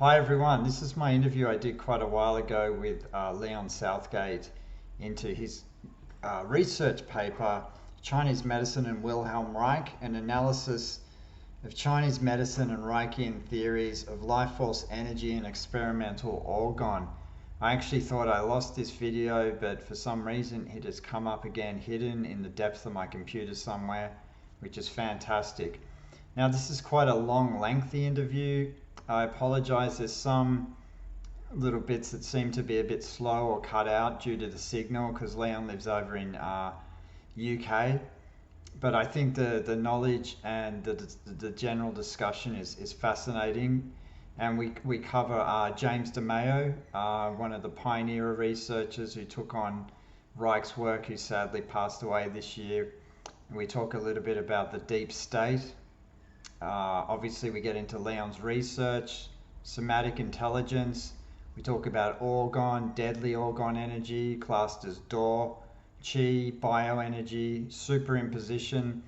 Hi everyone, this is my interview I did quite a while ago with Leon Southgate into his research paper, Chinese Medicine and Wilhelm Reich, an analysis of Chinese medicine and Reichian theories of life force energy and experimental orgone. I actually thought I lost this video, but for some reason it has come up again hidden in the depths of my computer somewhere, which is fantastic. Now, this is quite a long, lengthy interview. I apologize, there's some little bits that seem to be a bit slow or cut out due to the signal because Leon lives over in UK. But I think the knowledge and the general discussion is fascinating. And we cover James Demeo, one of the pioneer researchers who took on Reich's work, who sadly passed away this year. And we talk a little bit about the deep state. Obviously, we get into Leon's research, somatic intelligence. We talk about orgone, deadly orgone energy, classed as DOR, chi, bioenergy, superimposition,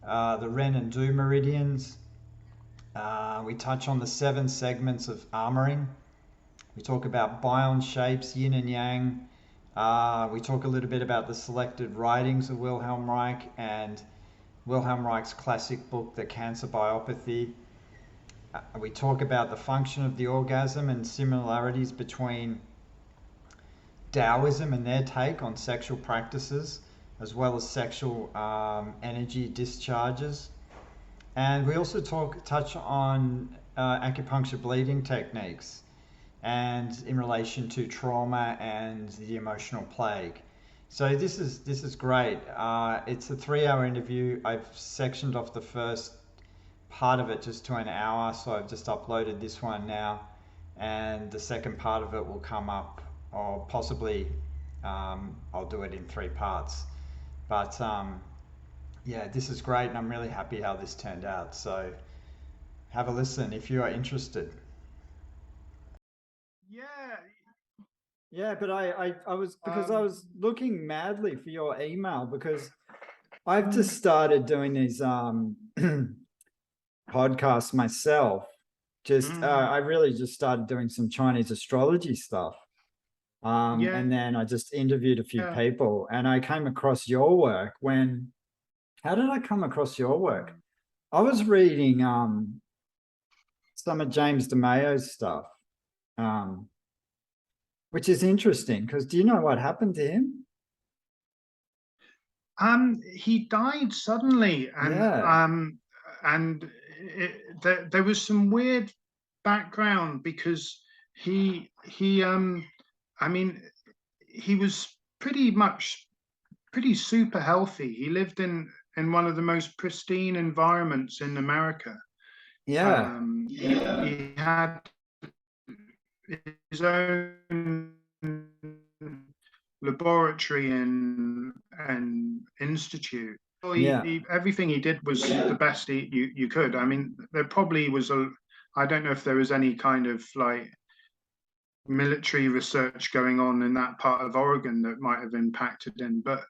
the Ren Du Meridians. We touch on the 7 segments of armouring. We talk about Bion shapes, yin and yang. We talk a little bit about the selected writings of Wilhelm Reich and Wilhelm Reich's classic book, The Cancer Biopathy. We talk about the function of the orgasm and similarities between Taoism and their take on sexual practices, as well as sexual energy discharges. And we also touch on acupuncture bleeding techniques and in relation to trauma and the emotional plague. So this is great. It's a 3-hour interview. I've sectioned off the first part of it just to an hour, so I've just uploaded this one now, and the second part of it will come up, or possibly I'll do it in 3 parts. But yeah, this is great, and I'm really happy how this turned out. So have a listen if you are interested. Yeah. Yeah, but I was, because I was looking madly for your email, because I've just started doing these podcasts myself. I really just started doing some Chinese astrology stuff. Yeah. And then I just interviewed a few people, and I came across your work how did I come across your work? I was reading some of James Demeo's stuff. Which is interesting, because do you know what happened to him? He died suddenly, and there was some weird background because he I mean, he was pretty super healthy. He lived in one of the most pristine environments in America. Yeah. He had his own laboratory and institute. Everything he did was the best you could. I mean, there probably was I don't know if there was any kind of like military research going on in that part of Oregon that might have impacted him, but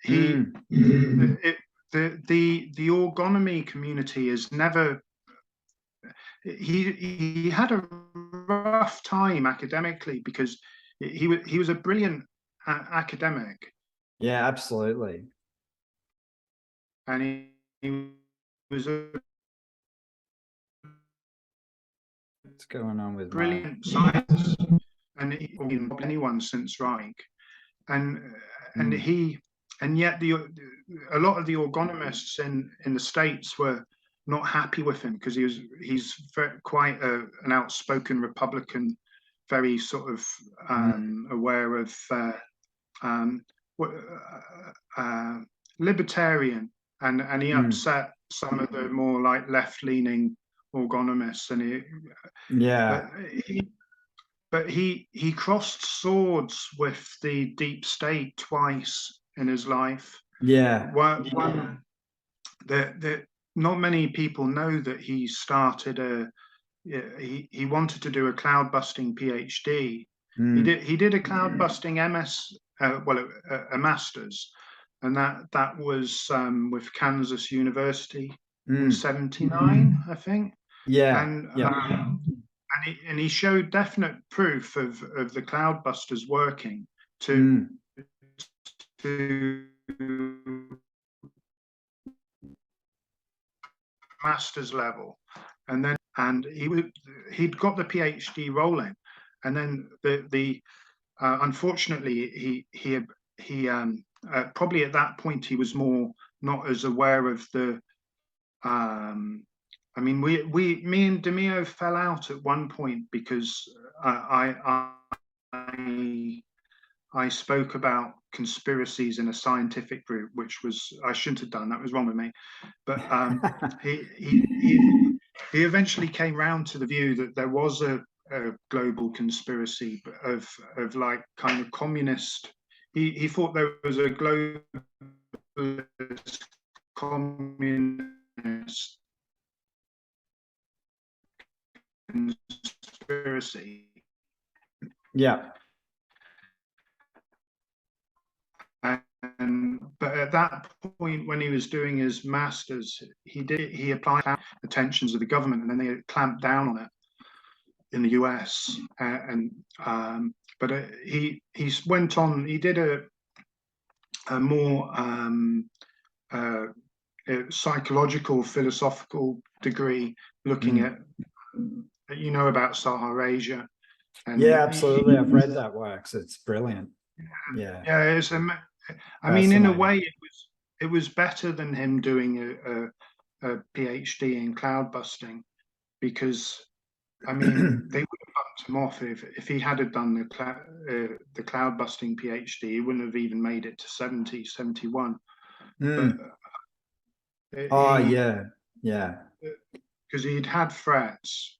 the orgonomy community is never. He had a rough time academically because he was a brilliant academic. Yeah, absolutely. And he was a what's going on with brilliant scientist, and anyone since Reich, and yet a lot of the orgonomists in the States were not happy with him because he's quite an outspoken Republican, very sort of aware of libertarian, and he upset some of the more like left-leaning orgonomists, and he crossed swords with the deep state twice in his life. One that not many people know that he started he wanted to do a cloud busting PhD. He did a cloud busting MS, a master's, and that was with Kansas University in '79, I think. And and he showed definite proof of the cloudbusters working to master's level, and he'd got the PhD rolling, and then unfortunately he probably at that point he was more not as aware of the I mean, me and Demeo fell out at one point because I spoke about conspiracies in a scientific group, which was, I shouldn't have done. That was wrong with me. But he eventually came round to the view that there was a global conspiracy of like kind of communist. He thought there was a global communist conspiracy. Yeah. But at that point, when he was doing his masters, he applied the tensions of the government, and then they clamped down on it in the US. But he went on. He did a more psychological, philosophical degree, looking at about Saharasia. And yeah, absolutely. I've read that work, so it's brilliant. Yeah, yeah. I mean, in a way, it was better than him doing a PhD in cloud busting, because I mean they would have bumped him off if he had done the cloud busting PhD. He wouldn't have even made it to 70, 71. But, yeah, because he'd had threats.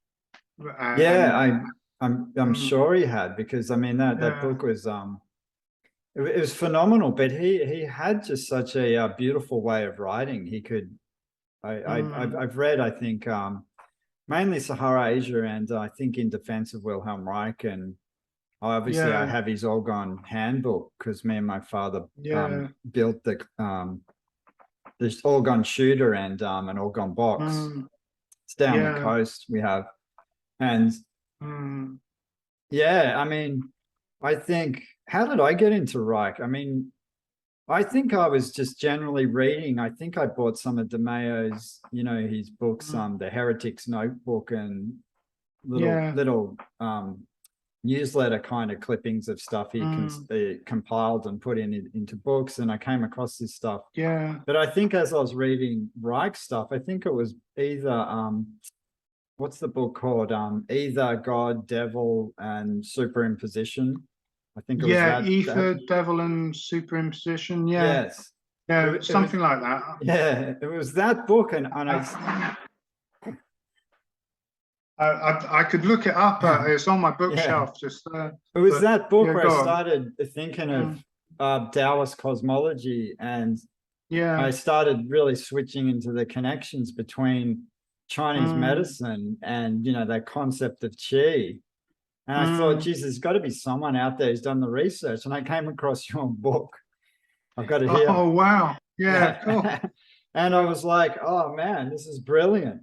I'm sure he had, because I mean that book was it was phenomenal, but he had just such a beautiful way of writing. He could I've read, I think, mainly Saharasia, and I think In Defense of Wilhelm Reich, and obviously I have his Orgone handbook, because me and my father built this Orgone shooter and an Orgone box. It's down the coast we have. And yeah, I mean, I think, how did I get into Reich? I mean, I think I was just generally reading. I think I bought some of Demeo's, his books, The Heretic's Notebook, and little newsletter kind of clippings of stuff he compiled and put into books. And I came across this stuff. Yeah. But I think as I was reading Reich stuff, I think it was either what's the book called? Either God, Devil, and Superimposition. I think it was that. Ether, Devil, and Superimposition. Yeah. Yes. Yeah, something like that. Yeah, it was that book, and I could look it up. It's on my bookshelf just there. It was that book where I started thinking of Taoist cosmology, and I started really switching into the connections between Chinese medicine and that concept of qi. And I thought, geez, there's got to be someone out there who's done the research. And I came across your book. I've got it here. Oh, wow. Yeah, cool. And I was like, oh man, this is brilliant.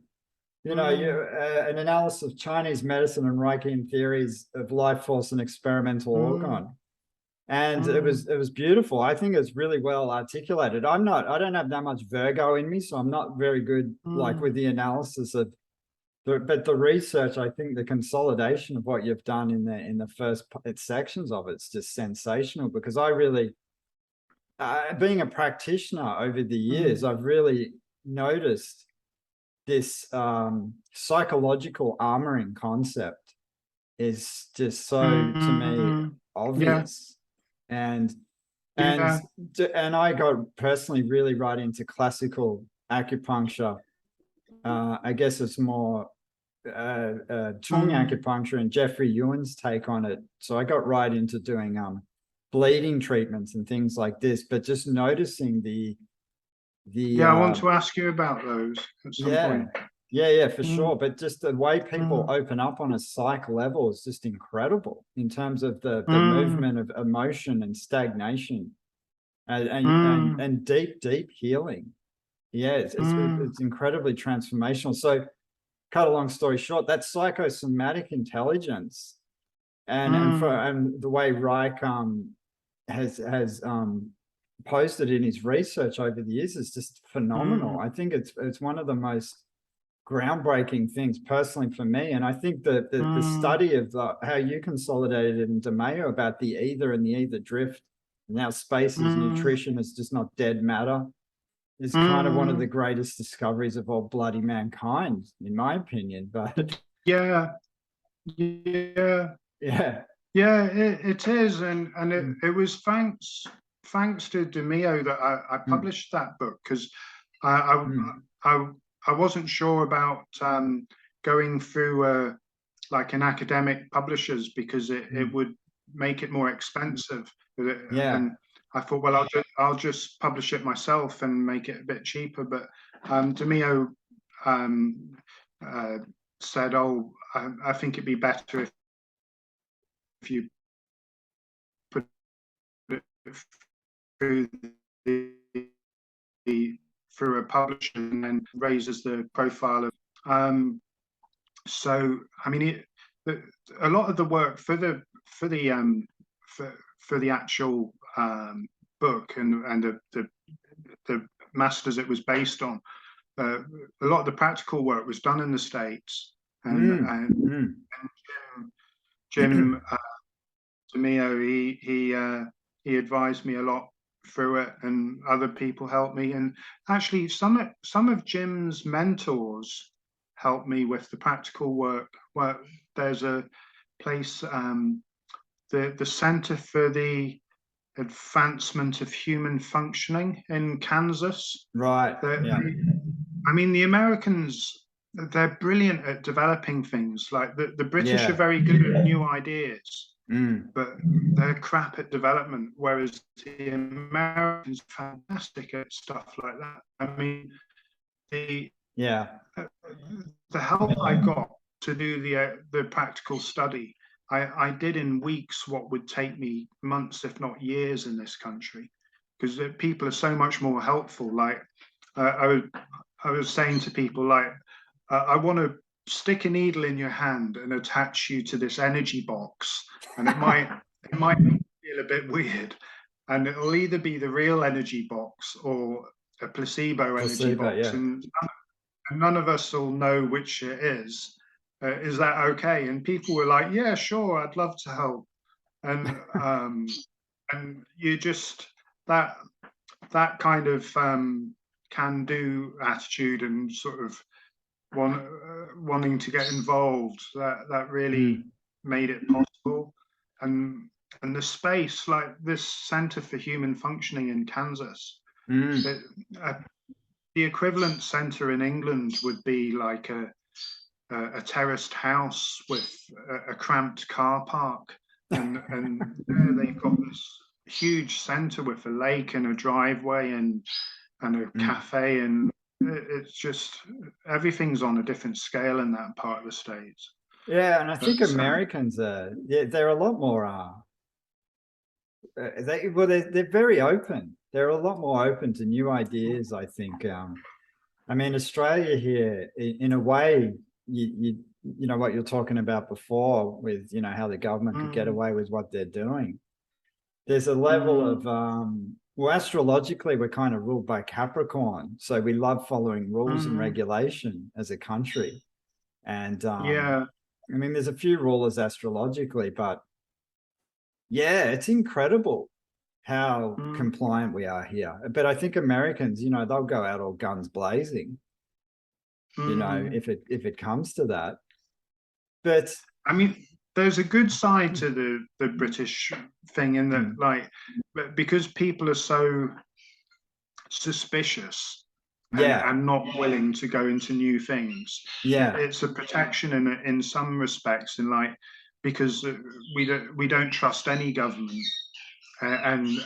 An analysis of Chinese medicine and Reichian theories of life force and experimental orgone. And it was beautiful. I think it's really well articulated. I don't have that much Virgo in me, so I'm not very good like with the analysis of but the research. I think the consolidation of what you've done in the first sections of it's just sensational, because I really being a practitioner over the years, I've really noticed this psychological armoring concept is just so to me obvious. And I got personally really right into classical acupuncture. I guess it's more Tung acupuncture and Jeffrey Ewan's take on it. So I got right into doing bleeding treatments and things like this, but just noticing the I want to ask you about those at some point. Yeah, for sure. But just the way people open up on a psych level is just incredible in terms of the movement of emotion and stagnation and deep healing. Yeah, it's incredibly transformational. So cut a long story short, that's psychosomatic intelligence, and the way Reich has posted in his research over the years is just phenomenal. I think it's one of the most groundbreaking things personally for me, and I think that the study of how you consolidated it in Demeo about the ether and the ether drift, and how space is nutrition, is just not dead matter, is kind of one of the greatest discoveries of all bloody mankind, in my opinion. But yeah, it is, and it was thanks to Demeo that I published that book, because I wasn't sure about going through like an academic publishers, because it would make it more expensive. And I thought, well, I'll just publish it myself and make it a bit cheaper. But Demeo said, "Oh, I think it'd be better if you put it through through a publisher, and then raises the profile of." So I mean, a lot of the work for the actual book and the masters it was based on, a lot of the practical work was done in the States, and Jim Demeo, he advised me a lot through it, and other people helped me, and actually some of Jim's mentors helped me with the practical work. Well, there's a place, the Center for the Advancement of Human Functioning in Kansas. Right. I mean, the Americans, they're brilliant at developing things. Like the British are very good at new ideas, but they're crap at development, whereas the Americans are fantastic at stuff like that. I mean, the help I got to do the practical study, I did in weeks what would take me months, if not years, in this country, because people are so much more helpful. Like I was saying to people, like, I want to stick a needle in your hand and attach you to this energy box, and it might feel a bit weird, and it'll either be the real energy box or a placebo energy box, and none of us will know which it is. Is that okay? And people were like, yeah, sure, I'd love to help. And and you just that kind of can-do attitude and sort of wanting to get involved, that really made it possible. And the space, like this Center for Human Functioning in Kansas, the equivalent center in England would be like a terraced house with a cramped car park, and there they've got this huge center with a lake and a driveway and a cafe, and it's just everything's on a different scale in that part of the States. Yeah, and I think Americans are they're a lot more they're very open. They're a lot more open to new ideas, I think. I mean, Australia here, in a way, you know what you're talking about before with, you know, how the government could get away with what they're doing. There's a level of well, astrologically, we're kind of ruled by Capricorn, so we love following rules and regulation as a country. And I mean, there's a few rulers astrologically, but yeah, it's incredible how compliant we are here. But I think Americans, you know, they'll go out all guns blazing, you know, if it comes to that. But I mean, there's a good side to the British thing in that, like, because people are so suspicious and not willing to go into new things. It's a protection in some respects, and like, because we don't trust any government, and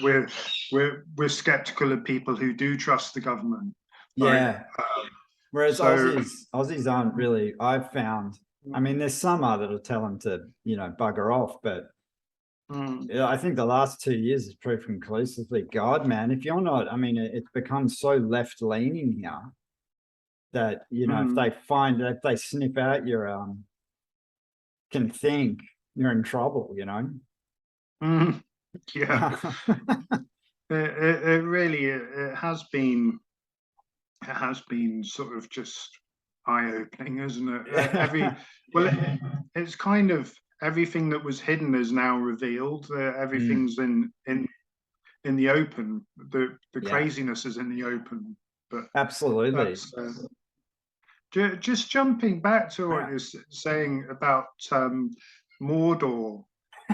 we're skeptical of people who do trust the government. Whereas Aussies aren't really, I've found. I mean, there's some that'll tell them to, you know, bugger off, but I think the last 2 years has proved conclusively, God, man, if you're not, I mean, it's become so left-leaning here that, you know, if they sniff out your can think, you're in trouble, you know. Yeah. It really has been sort of just eye-opening, isn't it? It's kind of everything that was hidden is now revealed. Everything's in the open. The craziness is in the open. But absolutely. Just jumping back to what you're saying about Mordor,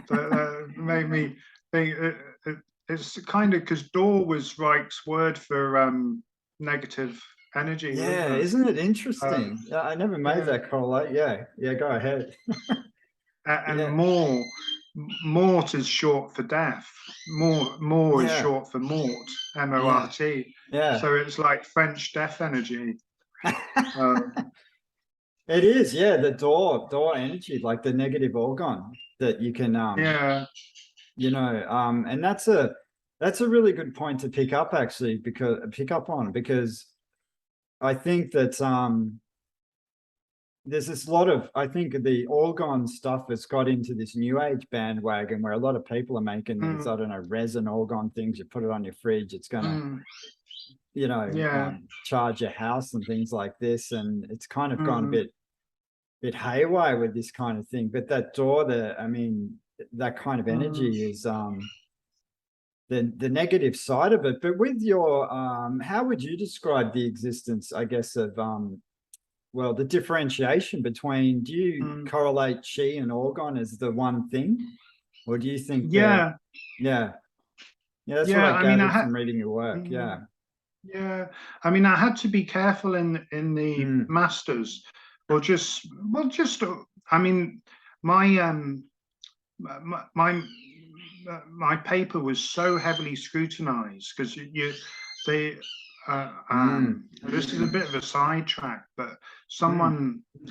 that made me think. It's kind of because Dor was Reich's word for negative energy. Yeah, isn't it interesting? I never made that correlate. Yeah, go ahead. And Mort is short for death. More is short for Mort, M-O-R-T. Yeah. So it's like French death energy. It is, the door energy, like the negative orgone that you can you know, and that's a really good point to pick up actually, because I think that there's this lot of, I think the orgone stuff has got into this new age bandwagon where a lot of people are making these, I don't know, resin orgone things. You put it on your fridge, it's gonna you know, charge your house and things like this, and it's kind of gone a bit haywire with this kind of thing. But that door there, I mean, that kind of energy is the negative side of it. But with your how would you describe the existence, I guess, of well, the differentiation between, do you correlate chi and orgone as the one thing, or do you think that's what I gathered from reading your work. I mean, I had to be careful in the masters, I mean, my paper was so heavily scrutinized because this is a bit of a sidetrack, but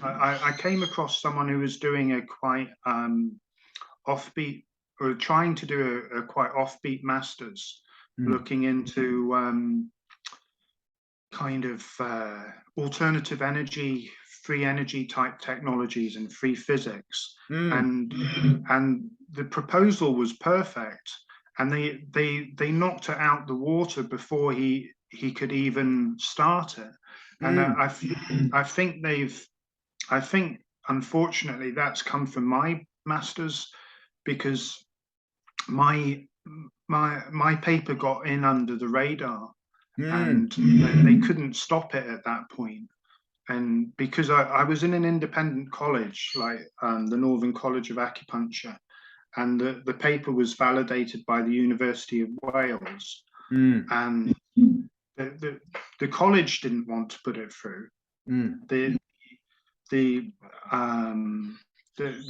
I came across someone who was doing a quite offbeat, or trying to do a quite offbeat masters, looking into kind of alternative energy, free energy type technologies and free physics, and the proposal was perfect, and they knocked it out the water before he could even start it. And I think unfortunately that's come from my masters, because my paper got in under the radar, and they couldn't stop it at that point. And because I was in an independent college, like the Northern College of Acupuncture, and the paper was validated by the University of Wales, and the college didn't want to put it through. The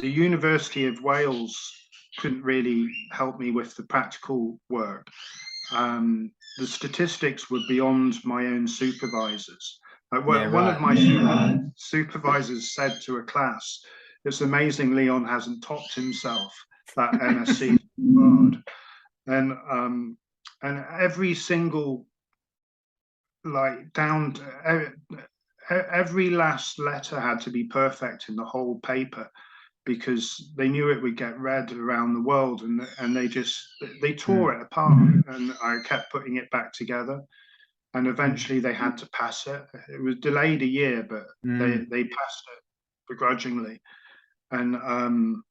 University of Wales couldn't really help me with the practical work. The statistics were beyond my own supervisors. One of my supervisors said to a class, "It's amazing Leon hasn't topped himself that MSc word." And every single, like, down to every last letter had to be perfect in the whole paper, because they knew it would get read around the world, and they tore it apart, and I kept putting it back together, and eventually they had to pass it. It was delayed a year, but they passed it begrudgingly. And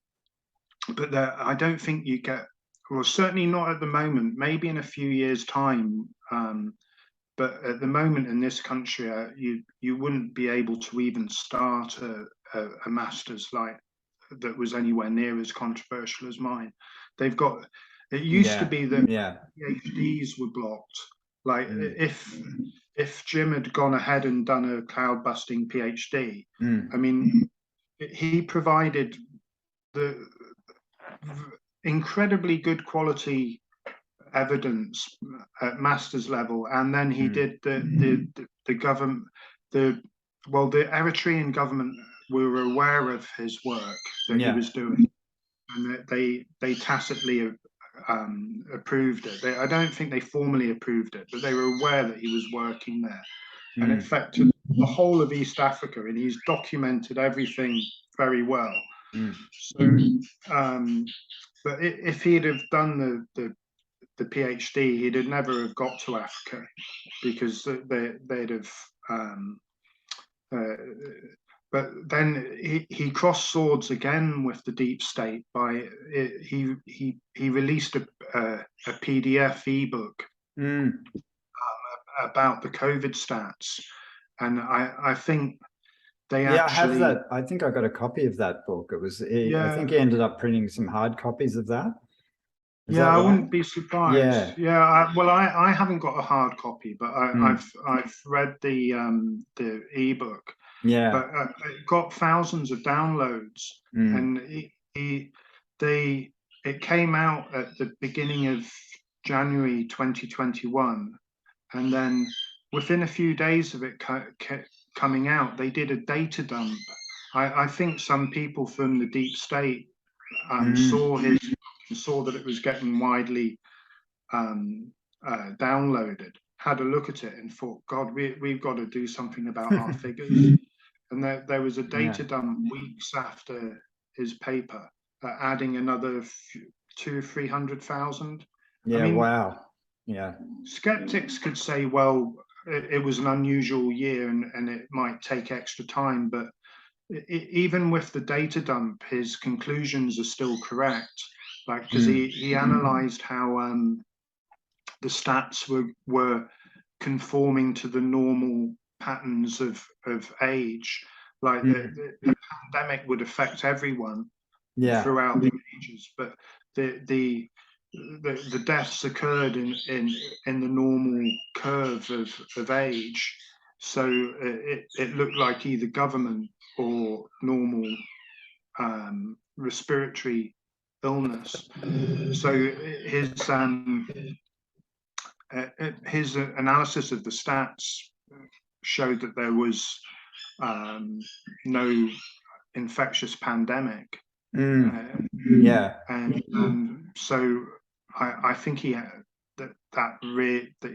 but I don't think you get, well, certainly not at the moment, maybe in a few years' time, but at the moment in this country, you wouldn't be able to even start a master's like that was anywhere near as controversial as mine. They've got, it used to be that PhDs were blocked. Like if Jim had gone ahead and done a cloud busting PhD, I mean, he provided the incredibly good quality evidence at master's level, and then he did the government, the Eritrean government were aware of his work that he was doing, and they tacitly approved it. I don't think they formally approved it, but they were aware that he was working there, and the whole of East Africa, and he's documented everything very well. So, but if he'd have done the PhD, he'd have never have got to Africa, because they'd have. But then he crossed swords again with the deep state by he released a PDF ebook about the COVID stats, and I think they actually. I have that. I think I got a copy of that book. It was. I think he ended up printing some hard copies of that. I wouldn't be surprised. I haven't got a hard copy, but I've read the ebook. But it got thousands of downloads, and it came out at the beginning of January 2021, and then within a few days of it coming out, they did a data dump. I think some people from the deep state saw that it was getting widely downloaded, had a look at it, and thought, God, we've got to do something about our figures. And there was a data dump weeks after his paper, adding another 200,000-300,000. Yeah, I mean, wow. Yeah. Skeptics could say, well, it was an unusual year and it might take extra time, but even with the data dump, his conclusions are still correct. Like, because he analyzed how the stats were conforming to the normal patterns of age. Like the pandemic would affect everyone throughout the ages, but the deaths occurred in the normal curve of age. So it looked like either government or normal respiratory illness. So his analysis of the stats showed that there was no infectious pandemic. And so I think he had that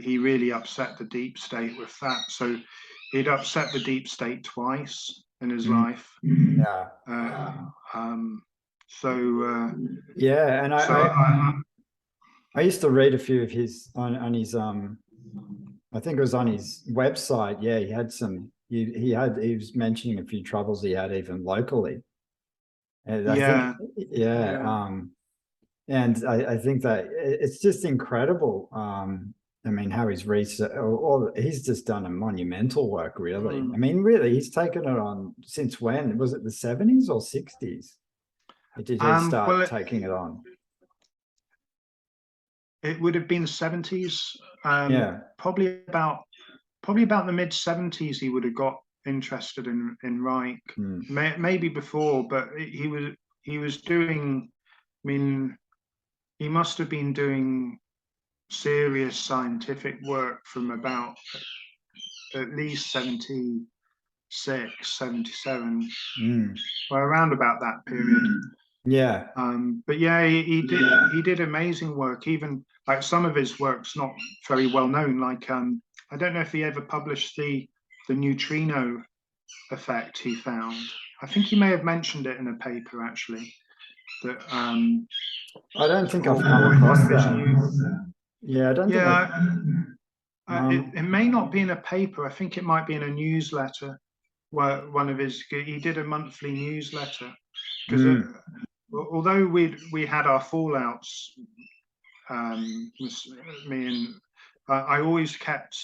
he really upset the deep state with that. So he'd upset the deep state twice in his life. I used to read a few of his on his I think it was on his website. Yeah, he had some. He was mentioning a few troubles he had even locally. And I think that it's just incredible. I mean, how he's research, he's just done a monumental work, really. I mean, really, he's taken it on since when? Was it the 70s or 60s? Did he start taking it on? It would have been the 70s. Probably about the mid 70s. He would have got interested in Reich. Maybe before, but he was doing. I mean, he must have been doing serious scientific work from about at least 76, 77, or around about that period. But he did amazing work. Even like some of his work's not very well known. Like I don't know if he ever published the neutrino effect he found. I think he may have mentioned it in a paper actually. That I don't think I've come across that. I don't think it may not be in a paper. I think it might be in a newsletter. Where he did a monthly newsletter, because although we had our fallouts, me and I always kept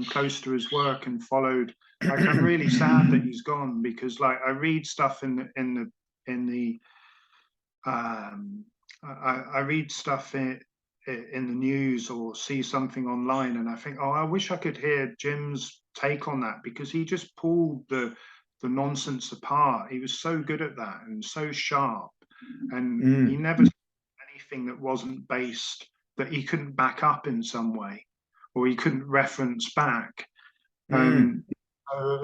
close to his work and followed. Like, I'm really sad that he's gone, because like I read stuff I read stuff in the news or see something online, and I think, oh, I wish I could hear Jim's take on that, because he just pulled the nonsense apart. He was so good at that and so sharp, and he never said anything that wasn't based, that he couldn't back up in some way, or he couldn't reference back.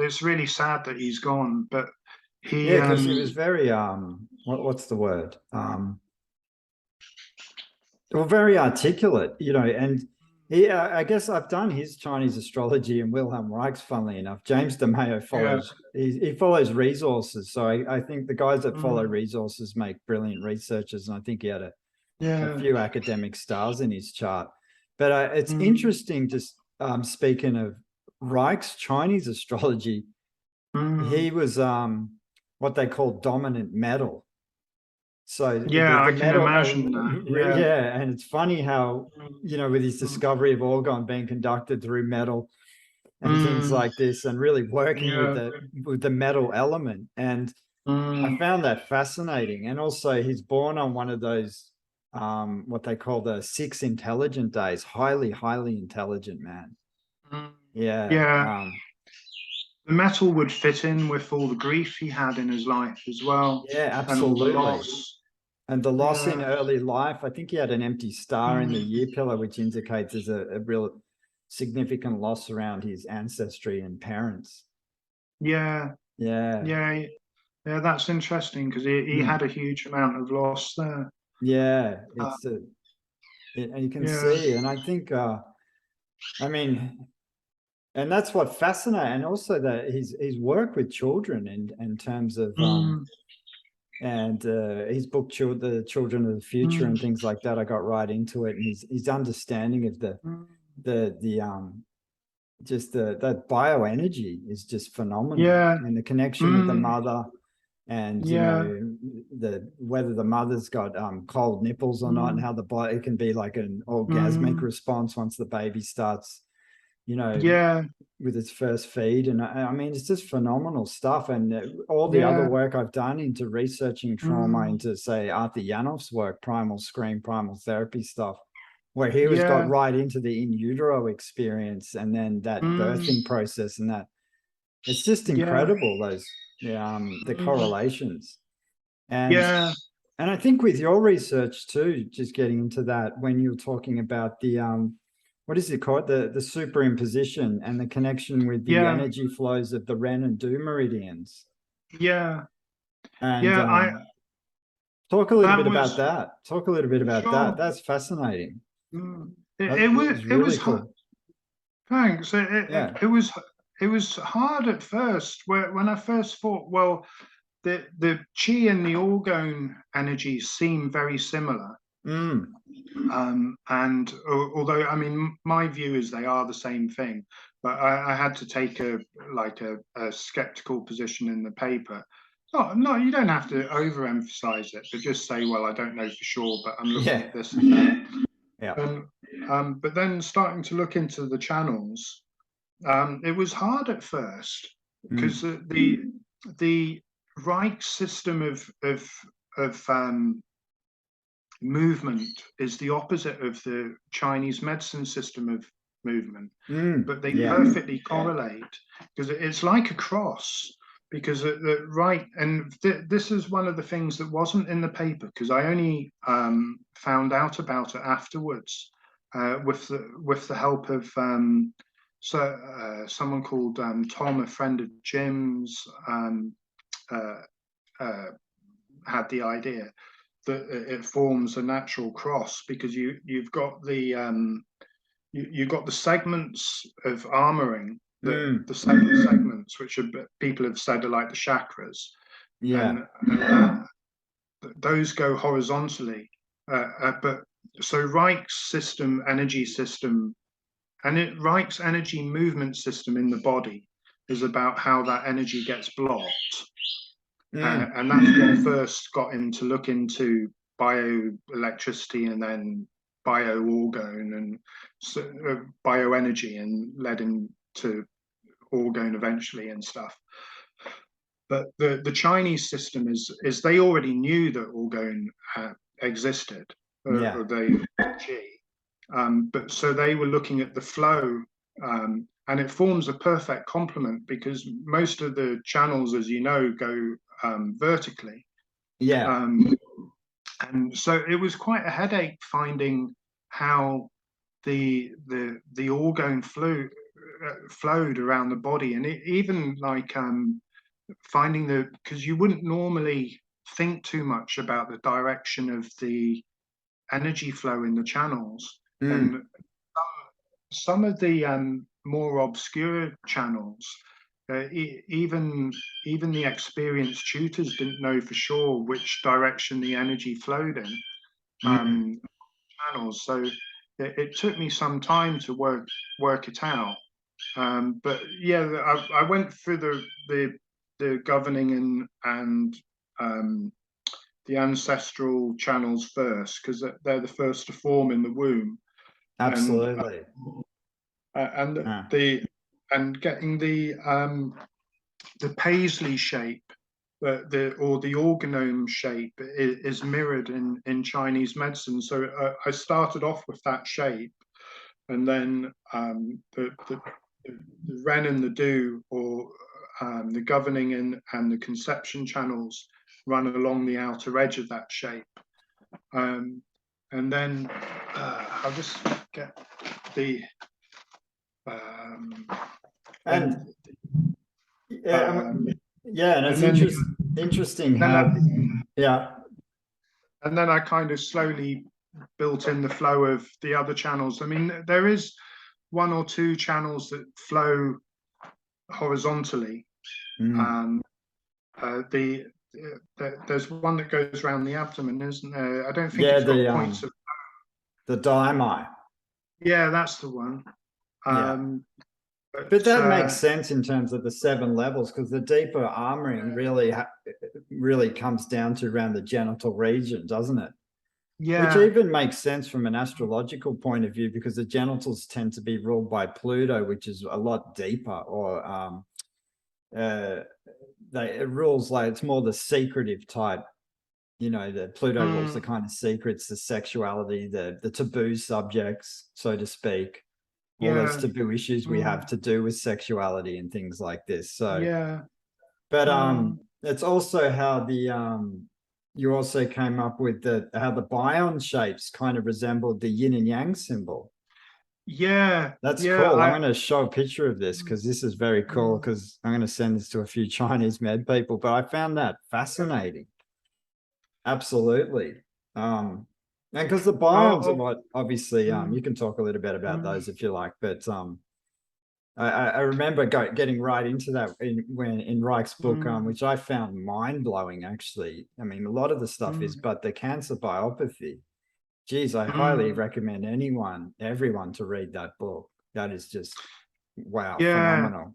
It's really sad that he's gone, but because he was very what's the word, well, very articulate, and I guess I've done his Chinese astrology and Wilhelm Reich's, funnily enough. James Demeo follows, he follows resources. So I think the guys that follow resources make brilliant researchers. And I think he had a few academic stars in his chart. But it's interesting, just speaking of Reich's Chinese astrology, he was what they call dominant metal. So I can imagine that. And it's funny how, you know, with his discovery of orgone being conducted through metal and things like this, and really working with the metal element. And I found that fascinating. And also he's born on one of those what they call the 6 intelligent days, highly intelligent man. The metal would fit in with all the grief he had in his life as well. Absolutely. And the loss in early life. I think he had an empty star in the year pillar, which indicates there's a real significant loss around his ancestry and parents. That's interesting, because he had a huge amount of loss there. It's and you can see, and I think I mean, and that's what fascinates, and also that his work with children in terms of and his book The Children of the Future and things like that. I got right into it, and his understanding of that bioenergy is just phenomenal. And the connection with the mother, and you know, whether the mother's got cold nipples or not, and how the body, it can be like an orgasmic response once the baby starts, you know, with its first feed. And I mean, it's just phenomenal stuff. And all the other work I've done into researching trauma, into say Arthur Yanov's work, primal scream, primal therapy stuff, where he was got right into the in utero experience, and then that birthing process, and that it's just incredible, those the correlations. And I think with your research too, just getting into that, when you're talking about the what is it called, the superimposition and the connection with the energy flows of the Ren and Du Meridians. And talk a little bit about that. That's fascinating. It was cool. Thanks. It was hard at first, when I first thought, well, the chi and the orgone energies seem very similar. And although, I mean, my view is they are the same thing, but I had to take a skeptical position in the paper. No, you don't have to overemphasize it, but just say, well, I don't know for sure, but I'm looking at this and that. But then starting to look into the channels, it was hard at first, because the Reich system of movement is the opposite of the Chinese medicine system of movement, but they perfectly correlate, because it's like a cross. Because this is one of the things that wasn't in the paper, because I only found out about it afterwards, with the help of someone called Tom, a friend of Jim's, had the idea that it forms a natural cross, because you've got the segments of armouring, the segments, which people have said are like the chakras, and those go horizontally, but so Reich's energy system, and Reich's energy movement system in the body is about how that energy gets blocked. And that's what first got him to look into bioelectricity, and then bioorgone, and bioenergy, and led him to orgone eventually and stuff. But the Chinese system is they already knew that orgone existed, or they but so they were looking at the flow, and it forms a perfect complement, because most of the channels, as you know, go vertically. And so it was quite a headache finding how the orgone flowed around the body, and even like finding because you wouldn't normally think too much about the direction of the energy flow in the channels. And some of the more obscure channels, even the experienced tutors didn't know for sure which direction the energy flowed in channels. So it took me some time to work it out. But yeah, I went through the governing and the ancestral channels first, because they're the first to form in the womb. Absolutely. And getting the paisley shape, or the organome shape is mirrored in Chinese medicine. So I started off with that shape, and then the Ren and the Du, or the governing and the conception channels, run along the outer edge of that shape. And then I'll just get the and it's interesting how and then I kind of slowly built in the flow of the other channels. I mean, there is one or two channels that flow horizontally. There's one that goes around the abdomen, isn't there? I don't think it's got points of the daimai. Yeah, that's the one. But that makes sense in terms of the 7 levels, because the deeper armoring really comes down to around the genital region, doesn't it? Yeah. Which even makes sense from an astrological point of view, because the genitals tend to be ruled by Pluto, which is a lot deeper, or it rules, like, it's more the secretive type. You know, the Pluto rules the kind of secrets, the sexuality, the taboo subjects, so to speak. All those taboo issues we have to do with sexuality and things like this. So but it's also how the you also came up with how the Bion shapes kind of resembled the yin and yang symbol. That's cool. I'm going to show a picture of this, because this is very cool, because I'm going to send this to a few Chinese med people, but I found that fascinating. Absolutely. And because the Bions are what, obviously, you can talk a little bit about those if you like, but I remember getting right into that in Reich's book, which I found mind-blowing, actually. I mean, a lot of the stuff is, but the cancer biopathy, geez, I highly recommend everyone to read that book. That is just, wow, phenomenal.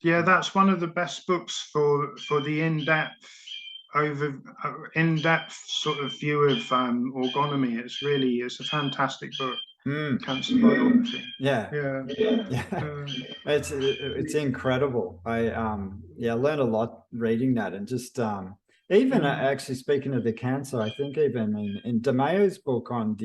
Yeah, that's one of the best books for the in-depth sort of view of orgonomy. It's a fantastic book. Cancer biopathy. It's incredible. I learned a lot reading that, and just even actually, speaking of the cancer, I think even in Demeo's book on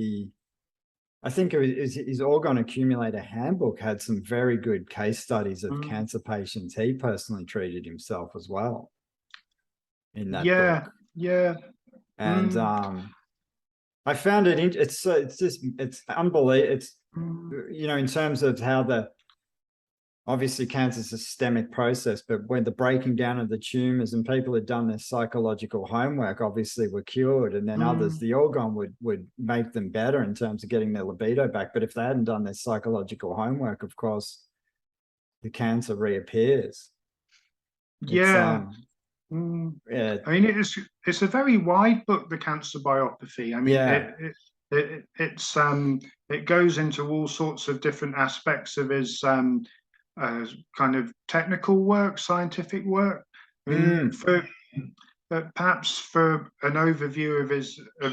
I think it was his Orgone Accumulator Handbook, had some very good case studies of cancer patients he personally treated himself as well in that book. And I found it's unbelievable. It's in terms of how obviously cancer is a systemic process, but when the breaking down of the tumors, and people had done their psychological homework, obviously were cured, and then others, the Orgone would make them better in terms of getting their libido back. But if they hadn't done their psychological homework, of course, the cancer reappears. I mean, it's a very wide book, the cancer biopathy. I mean, it goes into all sorts of different aspects of his kind of technical work, scientific work. I mean, perhaps for an overview of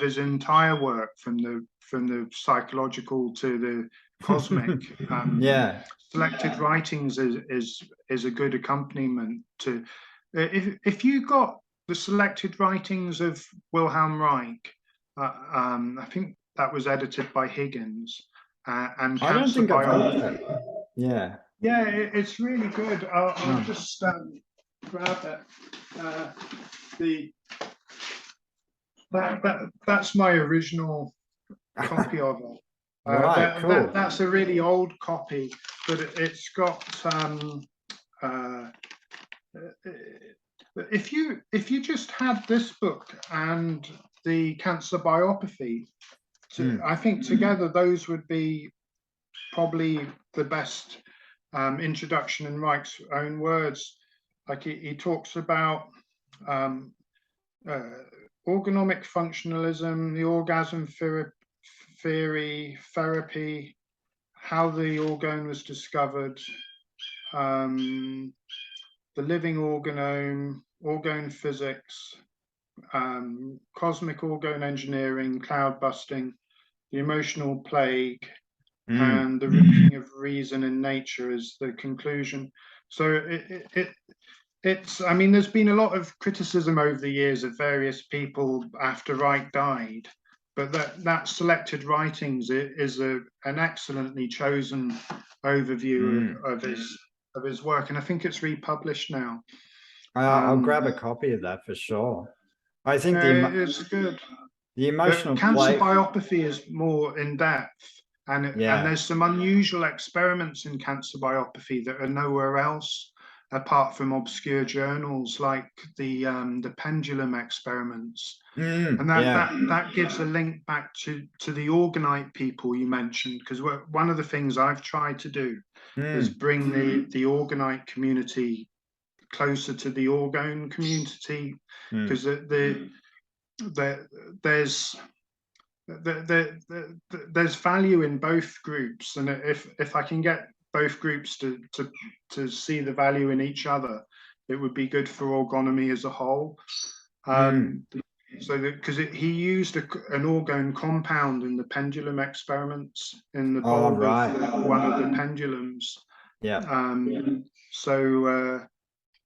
his entire work, from the psychological to the cosmic. Selected writings is a good accompaniment to. If you got the selected writings of Wilhelm Reich, I think that was edited by Higgins, and I don't think I've got that. Yeah, it's really good. I'll just grab it. That's my original copy of it. Cool. That's a really old copy, but it's got if you just had this book and the cancer biopathy, I think together those would be probably the best introduction in Reich's own words. Like he talks about orgonomic functionalism, the orgasm theory, therapy, how the orgone was discovered, the living organome, orgone physics, cosmic orgone engineering, cloud busting, the emotional plague, and the rooting of reason in nature is the conclusion. So it's, I mean, there's been a lot of criticism over the years of various people after Reich died, but that selected writings is an excellently chosen overview of his work, and I think it's republished now. I'll grab a copy of that for sure. I think it's good. The emotional cancer biopathy is more in depth, and there's some unusual experiments in cancer biopathy that are nowhere else apart from obscure journals, like the pendulum experiments. And that gives a link back to the orgonite people you mentioned, because one of the things I've tried to do is bring the orgonite community closer to the orgone community, because there's value in both groups, and if I can get both groups to see the value in each other, it would be good for orgonomy as a whole. So because he used an orgone compound in the pendulum experiments in the bulb of one of the pendulums. So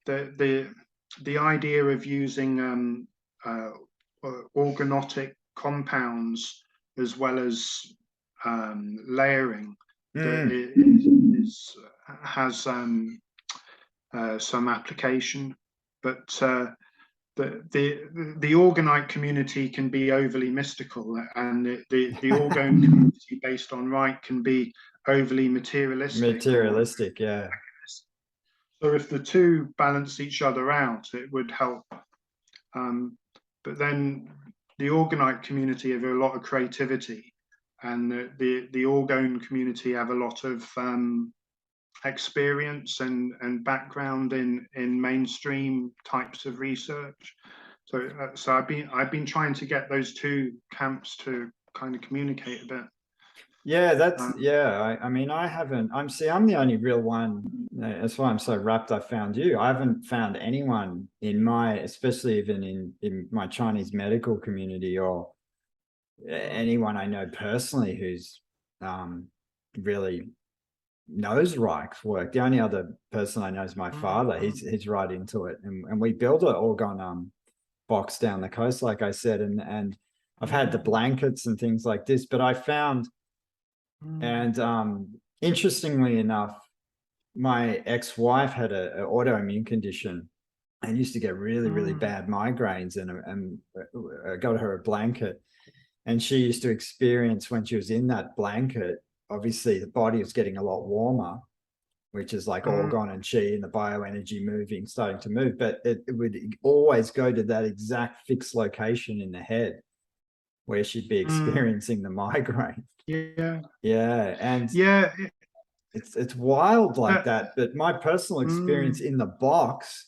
the idea of using organotic compounds as well as layering has some application, but the orgonite community can be overly mystical, and the orgone community based on Reich can be overly materialistic. So if the two balance each other out, it would help. But then the orgonite community have a lot of creativity, and the orgone community have a lot of experience and background in mainstream types of research. So I've been trying to get those two camps to kind of communicate a bit. I mean, I'm the only real one. That's why I'm so rapt I found you. I haven't found anyone in especially even in my Chinese medical community, or anyone I know personally who's really knows Reich's work. The only other person I know is my father. He's right into it, and we built an orgone box down the coast, like I said, and I've had the blankets and things like this, but I found, and interestingly enough, my ex-wife had an autoimmune condition and used to get really bad migraines, and I got her a blanket, and she used to experience, when she was in that blanket, obviously the body was getting a lot warmer, which is like orgone and chi and the bioenergy starting to move, but it would always go to that exact fixed location in the head where she'd be experiencing the migraine. It's wild like that. But my personal experience in the box,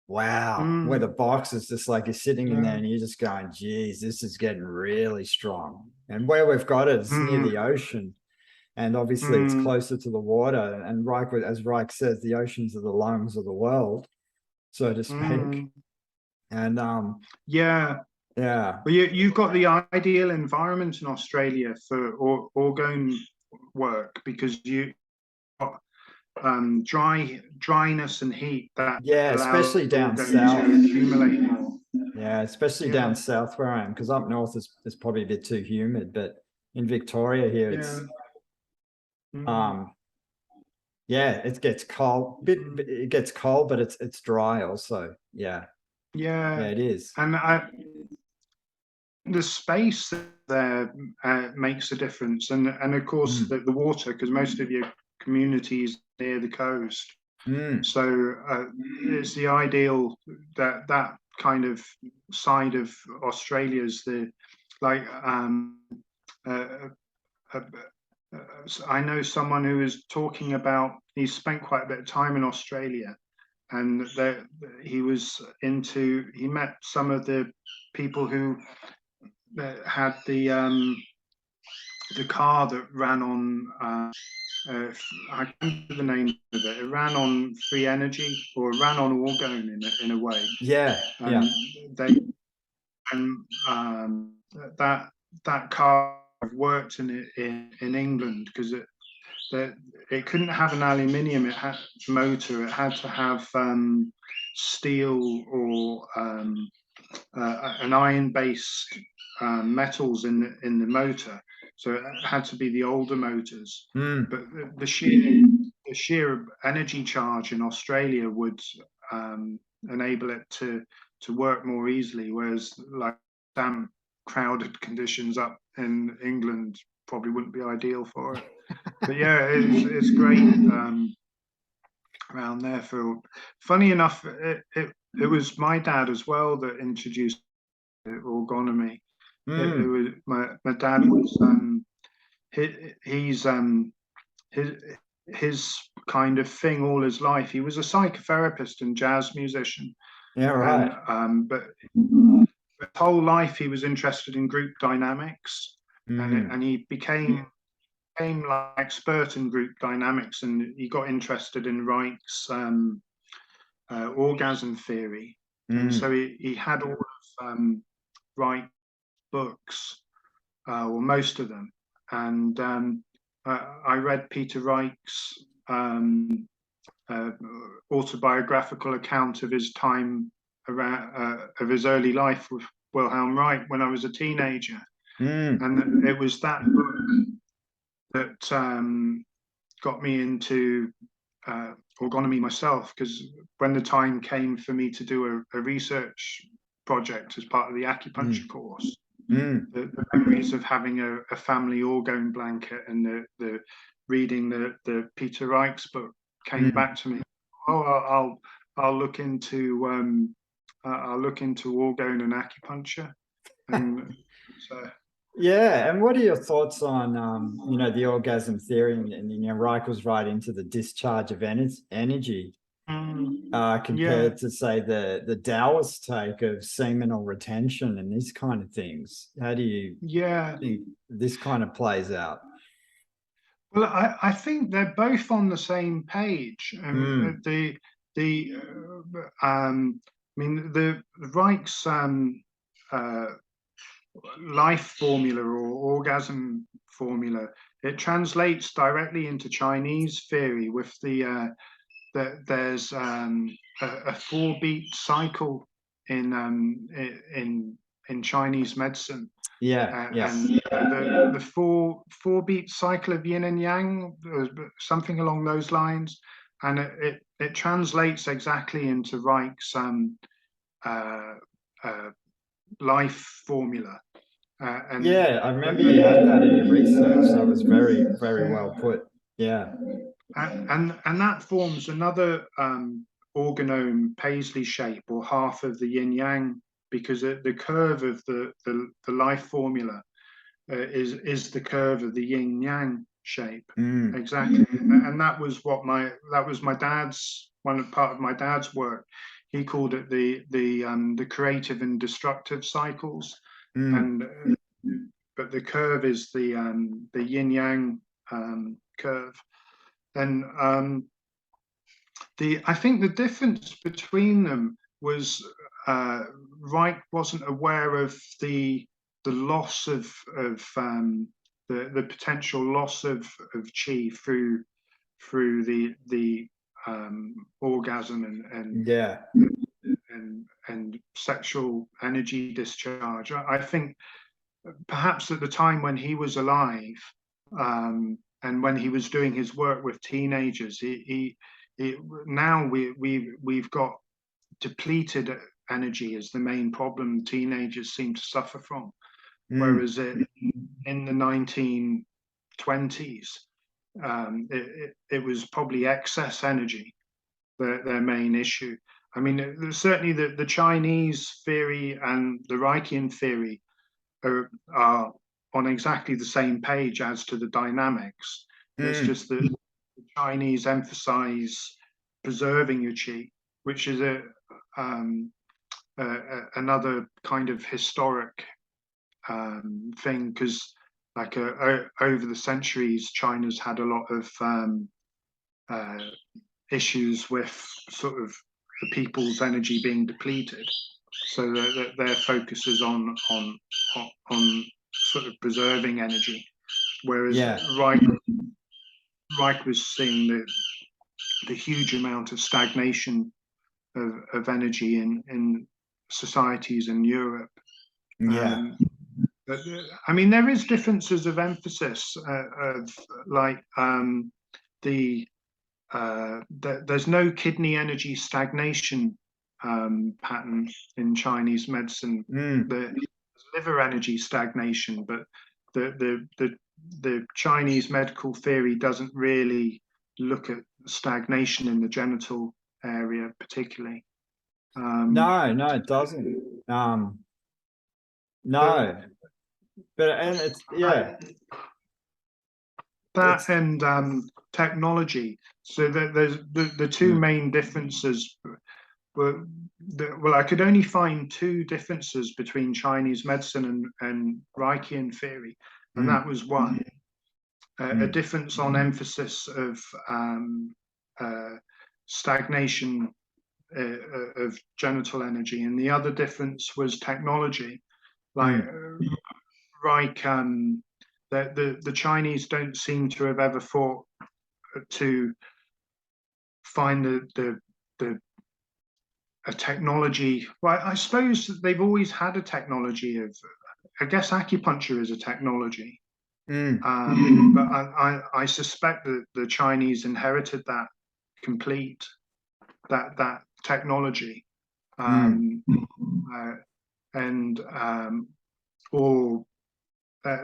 where the box is just like, you're sitting in there and you're just going, geez, this is getting really strong. And where we've got it, it's near the ocean, and obviously it's closer to the water. And Reich, as Reich says, the oceans are the lungs of the world, so to speak. And well, you've got the ideal environment in Australia for orgone work, because you got dryness and heat that especially down south. Especially down south where I am, because up north is probably a bit too humid, but in Victoria here it's it gets cold. It gets cold, but it's dry also. It is. And the space there makes a difference, and of course the water, because most of your community is near the coast. So it's the ideal that kind of side of Australia is the I know someone who is talking about, he spent quite a bit of time in Australia, and he met some of the people who had the car that ran on, I can't remember the name of it. It ran on free energy, or it ran on orgone in a way. Yeah, and that car worked in England because it couldn't have an aluminium motor. It had to have steel or an iron-based metals in the motor. So it had to be the older motors. But the sheer energy charge in Australia would enable it to work more easily, whereas like damp, crowded conditions up in England probably wouldn't be ideal for it. But yeah, it's great around there. Funny enough, it was my dad as well that introduced orgonomy. It was my dad was his kind of thing all his life. He was a psychotherapist and jazz musician. Yeah, right. But his whole life he was interested in group dynamics, and he became like expert in group dynamics, and he got interested in Reich's orgasm theory. And so he had all of Reich books, or most of them, and I read Peter Reich's autobiographical account of his time around of his early life with Wilhelm Reich when I was a teenager, and it was that book that got me into orgonomy myself, because when the time came for me to do a research project as part of the acupuncture course, the memories of having a family orgone blanket and the reading the Peter Reich's book came back to me. Oh, I'll look into orgone and acupuncture, and so. Yeah, and what are your thoughts on the orgasm theory, and Reich was right into the discharge of energy compared to, say, the Taoist take of seminal retention and these kind of things? How do you think this kind of plays out? Well, I think they're both on the same page. The Reich's life formula or orgasm formula, it translates directly into Chinese theory with there's a 4-beat cycle in Chinese medicine. And the 4-beat cycle of yin and yang, something along those lines, and it translates exactly into Reich's life formula. I remember you had that in your research. That was very, very well put. And that forms another organome Paisley shape, or half of the yin yang, because the curve of the life formula is the curve of the yin yang shape. Exactly. And that was my dad's part of my dad's work. He called it the creative and destructive cycles, but the curve is the yin yang curve. And I think the difference between them was Reich wasn't aware of the loss of the potential loss of chi through the orgasm and sexual energy discharge. I think perhaps at the time when he was alive, and when he was doing his work with teenagers, now we've got depleted energy as the main problem teenagers seem to suffer from, whereas in the 1920s, it was probably excess energy, their main issue. I mean, certainly the Chinese theory and the Reichian theory are on exactly the same page as to the dynamics. It's just that the Chinese emphasize preserving your qi, which is another kind of historic thing, because like over the centuries, China's had a lot of issues with sort of the people's energy being depleted, so that their focus is on sort of preserving energy, whereas Reich was seeing the huge amount of stagnation of energy in societies in Europe. But, I mean, there is differences of emphasis, there's no kidney energy stagnation pattern in Chinese medicine. There's liver energy stagnation, but the Chinese medical theory doesn't really look at stagnation in the genital area particularly. No, it doesn't. No, but and it's that and technology. So there's the two main differences. Well, I could only find two differences between Chinese medicine and Reichian theory, and that was one. A difference on emphasis of stagnation of genital energy, and the other difference was technology. Like Reich, the Chinese don't seem to have ever thought to find a technology. Well, I suppose they've always had a technology of, I guess acupuncture is a technology. But I suspect that the Chinese inherited that technology, or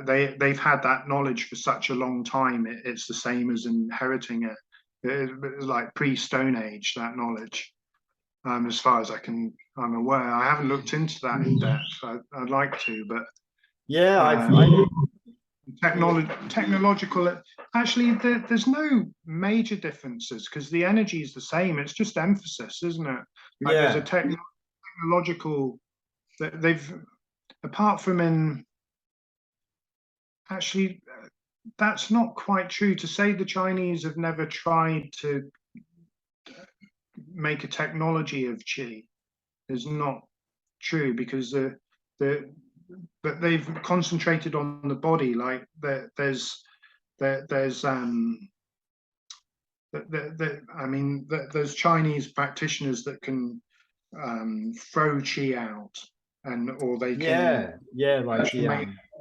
they've had that knowledge for such a long time. It's the same as inheriting it. It's like pre-Stone Age, that knowledge. As far as I'm aware, I haven't looked into that in depth. I'd like to, but technological. Actually, there's no major differences because the energy is the same. It's just emphasis, isn't it? Like there's a technological. They've, apart from in. Actually, that's not quite true. To say the Chinese have never tried to make a technology of qi is not true, because but they've concentrated on the body. Like there's Chinese practitioners that can throw qi out, or they can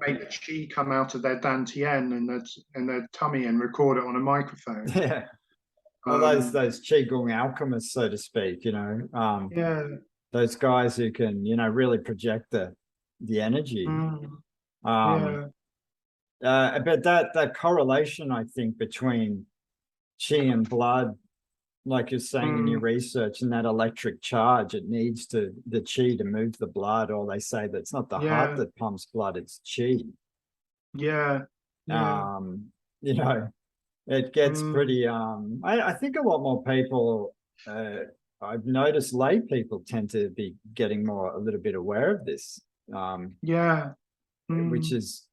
make the qi come out of their dantian and their tummy and record it on a microphone. Well, those qigong alchemists, so to speak, those guys who can, really project the energy. But that correlation, I think, between qi and blood, like you're saying in your research, and that electric charge, it needs the qi to move the blood, or they say that it's not the heart that pumps blood, it's qi. It gets pretty I think a lot more people, I've noticed lay people tend to be getting a little bit aware of this, which is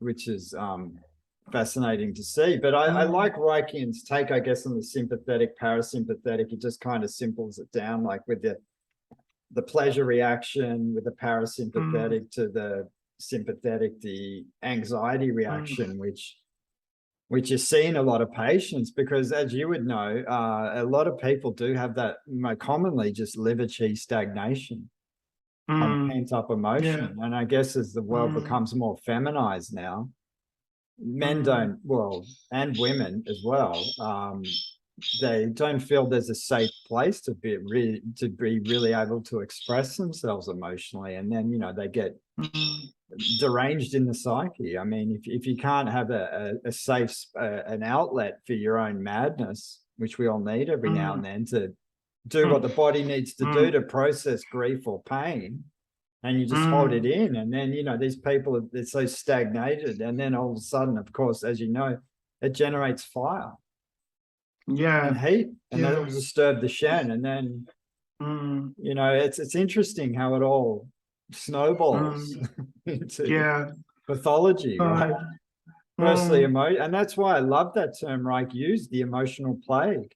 fascinating to see. But I like Reichian's take, I guess, on the sympathetic parasympathetic. It just kind of simples it down, like with the pleasure reaction, with the parasympathetic to the sympathetic, the anxiety reaction, which is seen in a lot of patients, because as you would know, a lot of people do have that, commonly just liver qi stagnation on pent-up emotion. And I guess as the world becomes more feminized now, men don't, and women as well, they don't feel there's a safe place to be really able to express themselves emotionally, and then they get deranged in the psyche. I mean, if you can't have a safe an outlet for your own madness, which we all need every now and then to do what the body needs to do to process grief or pain, and you just hold it in, and then, you know, these people, they're so stagnated, and then all of a sudden, of course, as you know, it generates fire and heat, and that'll disturb the Shen, and then you know, it's interesting how it all snowballs into pathology, right? Firstly, and that's why I love that term Reich used, the emotional plague.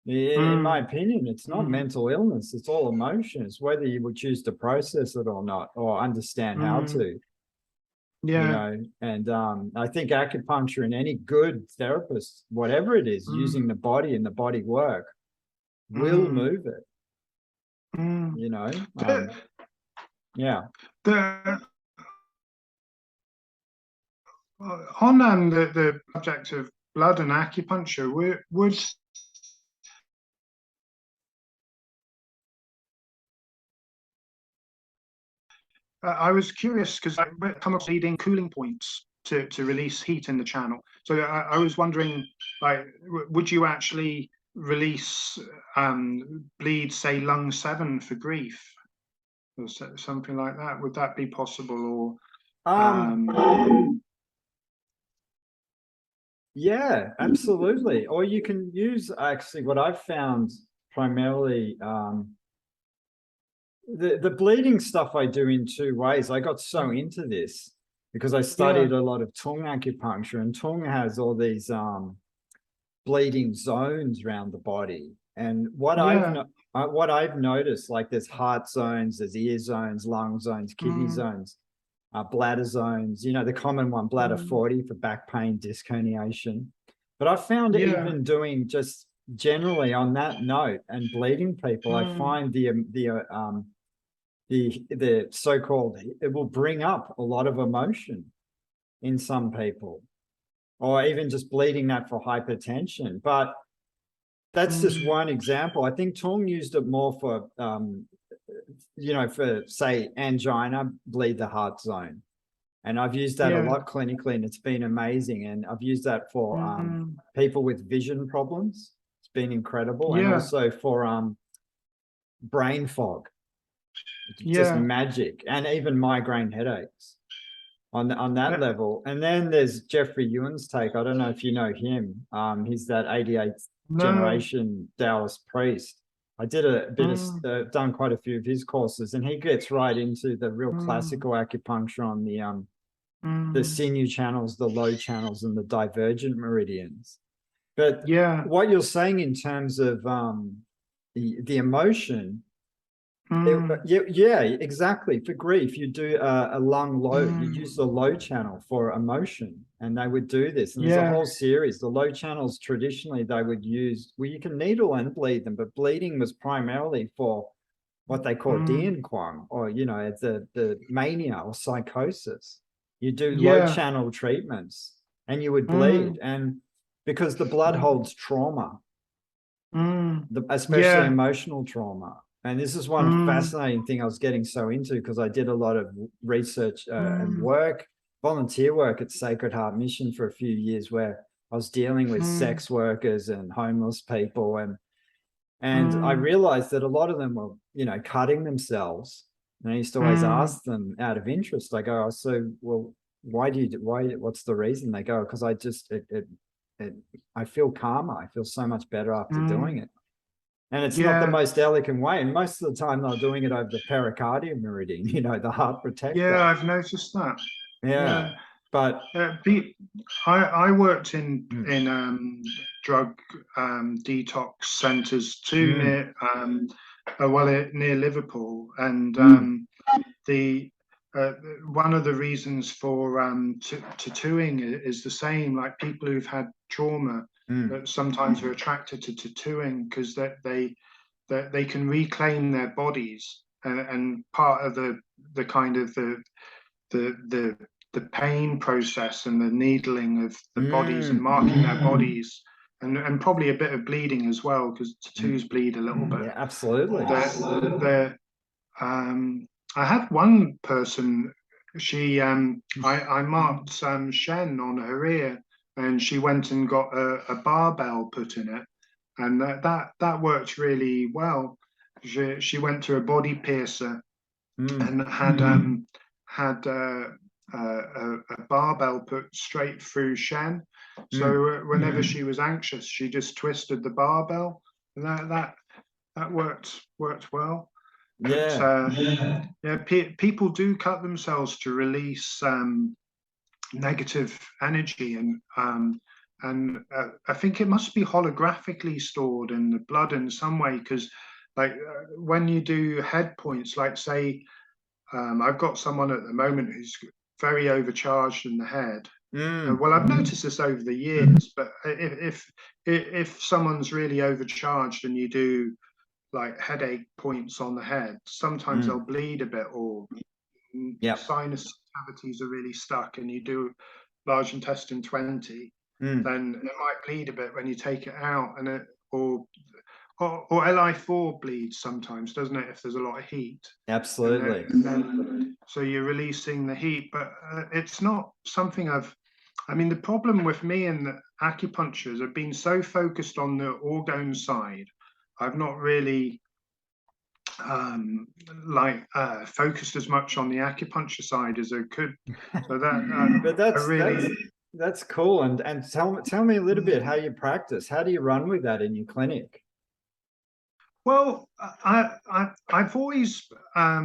In my opinion, it's not mental illness, it's all emotion. It's whether you would choose to process it or not, or understand how to. You know, and I think acupuncture and any good therapist, whatever it is, using the body and the body work, will move it. You know, on the subject of blood and acupuncture, would I was curious because I come across leading cooling points to release heat in the channel. So I was wondering, like, would you actually release bleed, say, lung 7 for grief, or something like that? Would that be possible? Or yeah, absolutely. Or you can use, actually, what I've found primarily, the bleeding stuff I do in 2 ways. I got so into this because I studied a lot of Tung acupuncture, and Tung has all these bleeding zones around the body. And what I've noticed, like, there's heart zones, there's ear zones, lung zones, kidney zones, bladder zones, you know, the common one, bladder 40 for back pain, disc herniation. But I found even doing just generally on that note and bleeding people, I find the so-called, it will bring up a lot of emotion in some people, or even just bleeding that for hypertension. But that's just one example. I think Tung used it more for, you know, for, say, angina, bleed the heart zone. And I've used that a lot clinically, and it's been amazing. And I've used that for people with vision problems. It's been incredible. And also for brain fog. Just magic. And even migraine headaches on that level. And then there's Jeffrey Ewan's take. I don't know if you know him. He's that 88th generation Taoist priest. I did a bit of done quite a few of his courses, and he gets right into the real classical acupuncture on the sinew channels, the low channels, and the divergent meridians. But what you're saying in terms of the emotion, exactly. For grief, you do a lung low, you use the low channel for emotion, and they would do this. And there's a whole series. The low channels, traditionally, they would use, well, you can needle and bleed them, but bleeding was primarily for what they call Dian Kwang, or, you know, the mania or psychosis. You do low channel treatments and you would bleed. And because the blood holds trauma, especially emotional trauma. And this is one fascinating thing I was getting so into, because I did a lot of research and work, volunteer work at Sacred Heart Mission for a few years, where I was dealing with sex workers and homeless people. And I realized that a lot of them were, you know, cutting themselves. And I used to always ask them out of interest. I go, oh, so, well, what's the reason? They go, because I feel calmer. I feel so much better after doing it. And it's not the most elegant way. And most of the time they're doing it over the pericardial meridian, you know, the heart protector. Yeah, I've noticed that. But I worked in drug detox centres too, near near Liverpool, and one of the reasons for tattooing is the same. Like, people who've had trauma that sometimes are attracted to tattooing, because they can reclaim their bodies, and part of the kind of the pain process and the needling of the bodies and marking their bodies, and probably a bit of bleeding as well, because tattoos bleed a little bit. Yeah, absolutely. I had one person, she I marked Shen on her ear, and she went and got a barbell put in it, and that worked really well. She went to a body piercer, and had a barbell put straight through Shen. So whenever she was anxious, she just twisted the barbell, and that worked well. People do cut themselves to release negative energy, and I think it must be holographically stored in the blood in some way, because like when you do head points, like say I've got someone at the moment who's very overcharged in the head. Well, I've noticed this over the years, but if someone's really overcharged and you do like headache points on the head, sometimes they'll bleed a bit, or sinus cavities are really stuck, and you do large intestine 20, then it might bleed a bit when you take it out, and or LI4 bleeds sometimes, doesn't it, if there's a lot of heat? Absolutely. So you're releasing the heat, but it's not something I mean, the problem with me in the acupuncture is I've been so focused on the Orgone side, I've not really focused as much on the acupuncture side as I could. So that that's cool. And tell me a little bit how you practice. How do you run with that in your clinic? Well, I've always I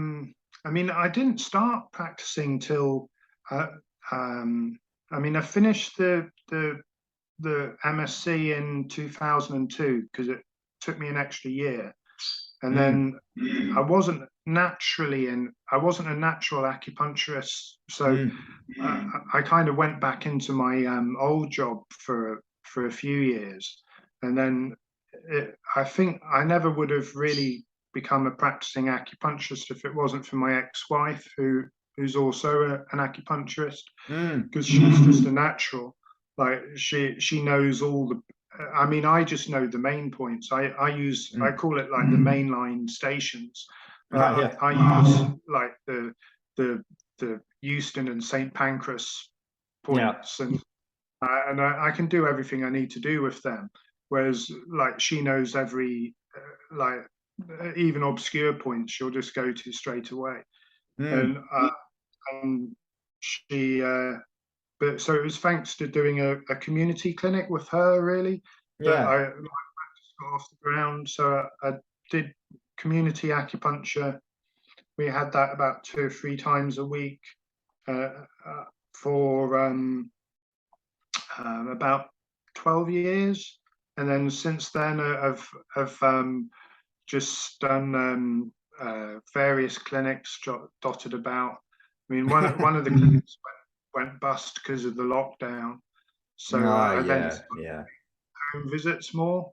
mean, I didn't start practicing till I mean, I finished the MSc in 2002 because it took me an extra year, and then I wasn't a natural acupuncturist, so I kind of went back into my old job for a few years, and then I think I never would have really become a practicing acupuncturist if it wasn't for my ex-wife, who's also an acupuncturist, because she's just a natural. Like she knows all the. I mean, I just know the main points. I call it like the mainline stations. I use like the Euston and St Pancras points, and I can do everything I need to do with them. Whereas like she knows every like even obscure points she'll just go to straight away. And she but so it was thanks to doing a community clinic with her, really, that my practice got off the ground. So I did community acupuncture. We had that about 2 or 3 times a week for about 12 years, and then since then I've just done various clinics dotted about. I mean, one of the clinics went bust because of the lockdown, so I then home visits more.